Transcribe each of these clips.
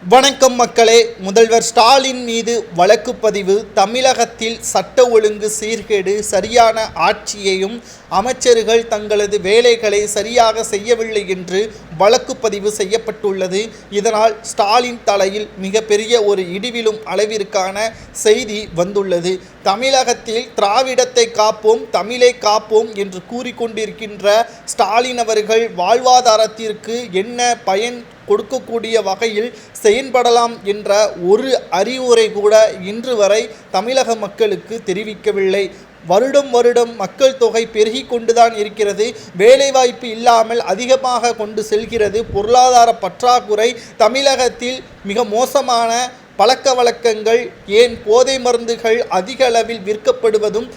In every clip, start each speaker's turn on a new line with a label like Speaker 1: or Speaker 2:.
Speaker 1: வணக்கம் மக்களே. முதல்வர் ஸ்டாலின் மீது வழக்கு பதிவு. தமிழகத்தில் சட்ட ஒழுங்கு சீர்கேடு, சரியான ஆட்சியையும் அமைச்சர்கள் தங்களது வேலைகளை சரியாக செய்யவில்லை என்று வழக்கு பதிவு செய்யப்பட்டுள்ளது. இதனால் ஸ்டாலின் தலையில் மிகப்பெரிய ஒரு இடிவிலும் அளவிற்கான செய்தி வந்துள்ளது. தமிழகத்தில் திராவிடத்தை காப்போம், தமிழை காப்போம் என்று கூறிக்கொண்டிருக்கின்ற ஸ்டாலின் அவர்கள் வாழ்வாதாரத்திற்கு என்ன பயன் கொடுக்கக்கூடிய வகையில் செயல்படலாம் என்ற ஒரு அறிவுரை கூட இன்று வரை தமிழக மக்களுக்கு தெரிவிக்கவில்லை. வருடம் மக்கள் தொகை பெருகி கொண்டுதான் இருக்கிறது. வேலைவாய்ப்பு இல்லாமல் அதிகமாக கொண்டு செல்கிறது. பொருளாதார பற்றாக்குறை, தமிழகத்தில் மிக மோசமான பழக்க வழக்கங்கள், ஏன் போதை மருந்துகள் அதிக அளவில் விற்கப்படுவதும்,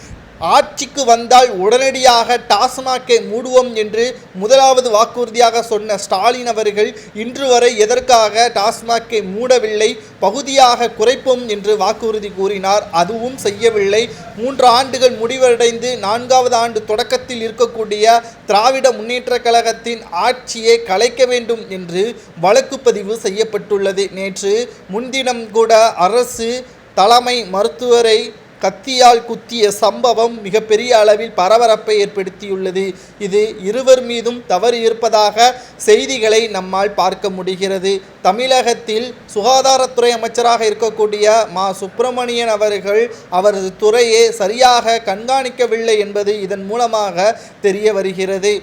Speaker 1: ஆட்சிக்கு வந்தால் உடனடியாக டாஸ்மாகை மூடுவோம் என்று முதலாவது வாக்குறுதியாக சொன்ன ஸ்டாலின் அவர்கள் இன்று வரை எதற்காக டாஸ்மாகை மூடவில்லை, பகுதியாக குறைப்போம் என்று வாக்குறுதி கூறினார். அதுவும் செய்யவில்லை. 3 ஆண்டுகள் முடிவடைந்து 4வது ஆண்டு தொடக்கத்தில் இருக்கக்கூடிய திராவிட முன்னேற்ற கழகத்தின் ஆட்சியை கலைக்க வேண்டும் என்று வழக்கு பதிவு செய்யப்பட்டுள்ளது. நேற்று முன்தினம் கூட அரசு தலைமை மருத்துவரை கத்தியால் குத்திய சம்பவம் மிகப்பெரிய அளவில் பரபரப்பை ஏற்படுத்தியுள்ளது. இது இருவர் மீதும் தவறு இருப்பதாக செய்திகளை நம்மால் பார்க்க முடிகிறது. தமிழகத்தில் சுகாதாரத்துறை அமைச்சராக இருக்கக்கூடிய மா சுப்பிரமணியன் அவர்கள் அவரது துறையை சரியாக கண்காணிக்கவில்லை என்பது இதன் மூலமாக தெரிய வருகிறது.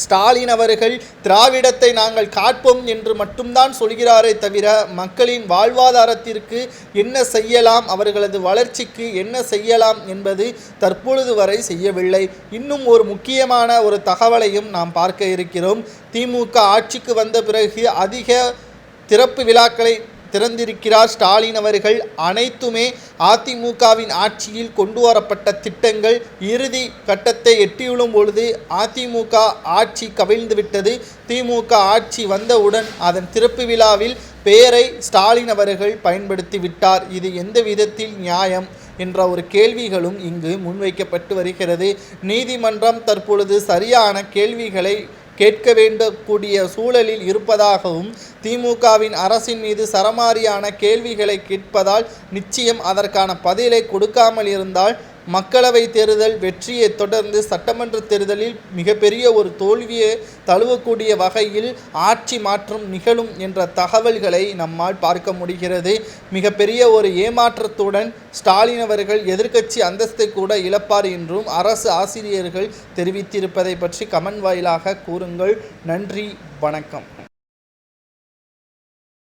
Speaker 1: ஸ்டாலின் அவர்கள் திராவிடத்தை நாங்கள் காப்போம் என்று மட்டும்தான் சொல்கிறாரே தவிர மக்களின் வாழ்வாதாரத்திற்கு என்ன செய்யலாம், அவர்களது வளர்ச்சிக்கு என்ன செய்யலாம் என்பது தற்பொழுது வரை செய்யவில்லை. இன்னும் ஒரு முக்கியமான ஒரு தகவலையும் நாம் பார்க்க இருக்கிறோம். திமுக ஆட்சிக்கு வந்த பிறகு அதிக திறப்பு விழாக்களை திறந்திருக்கிறார் ஸ்டாலின் அவர்கள். அனைத்துமே அதிமுகவின் ஆட்சியில் கொண்டு வரப்பட்ட திட்டங்கள் இறுதி கட்டத்தை எட்டியுள்ளும் பொழுது அதிமுக ஆட்சி கவிழ்ந்துவிட்டது. திமுக ஆட்சி வந்தவுடன் அதன் திறப்பு விழாவில் பெயரை ஸ்டாலின் அவர்கள் பயன்படுத்தி விட்டார். இது எந்த விதத்தில் நியாயம் என்ற ஒரு கேள்விகளும் இங்கு முன்வைக்கப்பட்டு வருகிறது. நீதிமன்றம் தற்பொழுது சரியான கேள்விகளை கேட்க வேண்டக்கூடிய சூழலில் இருப்பதாகவும், திமுகவின் அரசின் மீது சரமாரியான கேள்விகளை கேட்பதால் நிச்சயம் அதற்கான பதிலை கொடுக்காமல் இருந்தால் மக்களவை தேர்தல் வெற்றியை தொடர்ந்து சட்டமன்ற தேர்தலில் மிகப்பெரிய ஒரு தோல்வியை தழுவக்கூடிய வகையில் ஆட்சி மாற்றம் நிகழும் என்ற தகவல்களை நம்மால் பார்க்க முடிகிறது. மிகப்பெரிய ஒரு ஏமாற்றத்துடன் ஸ்டாலின் அவர்கள் எதிர்க்கட்சி அந்தஸ்தை கூட இழப்பார் என்றும் அரசு ஆசிரியர்கள் தெரிவித்திருப்பதை பற்றி கமெண்ட் வாயிலாக கூறுங்கள். நன்றி, வணக்கம்.